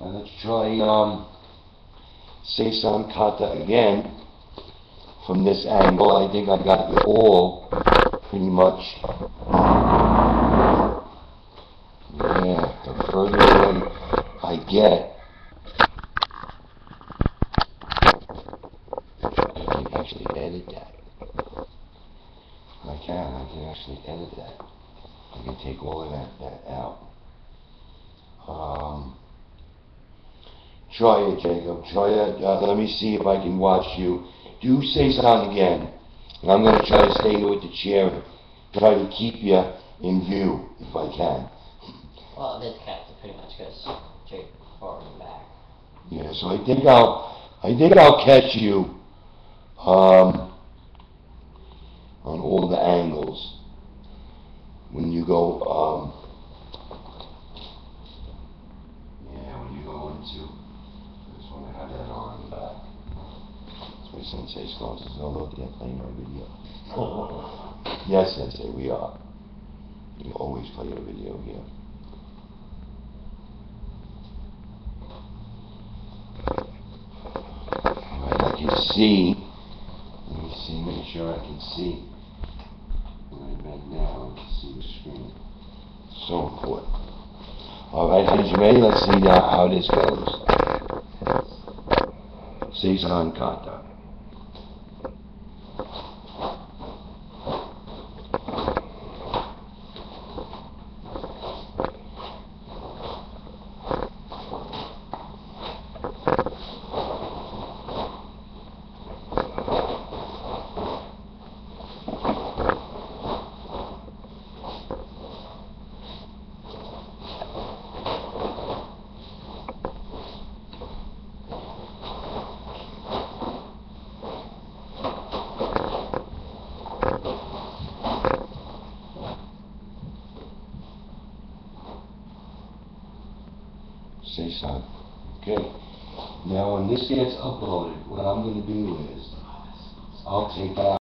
And let's try Seisan Kata again from this angle. I think I got it all pretty much. Yeah, the further away I get, I can actually edit that. I can actually edit that. I can take all of that out. Try it, Jacob. Try it. Let me see if I can watch you. Do Seisan again. And I'm going to try to stay with the chair. Try to keep you in view, if I can. Well, this cat pretty much goes straight forward and back. Yeah, so I think I'll catch you on all the angles when you go when you go into this one. I have that on the back. That's why Sensei Sloan says, "Oh look, they're playing our video." Yes, Sensei, we are. We always play a video here. Alright, I can see. Let me see, make sure I can see. Right back now, I can see the screen. So important. Alright, are you ready? Let's see how this goes. Seisan Kata. Seisan. Okay. Now when this gets uploaded, what I'm going to do is I'll take out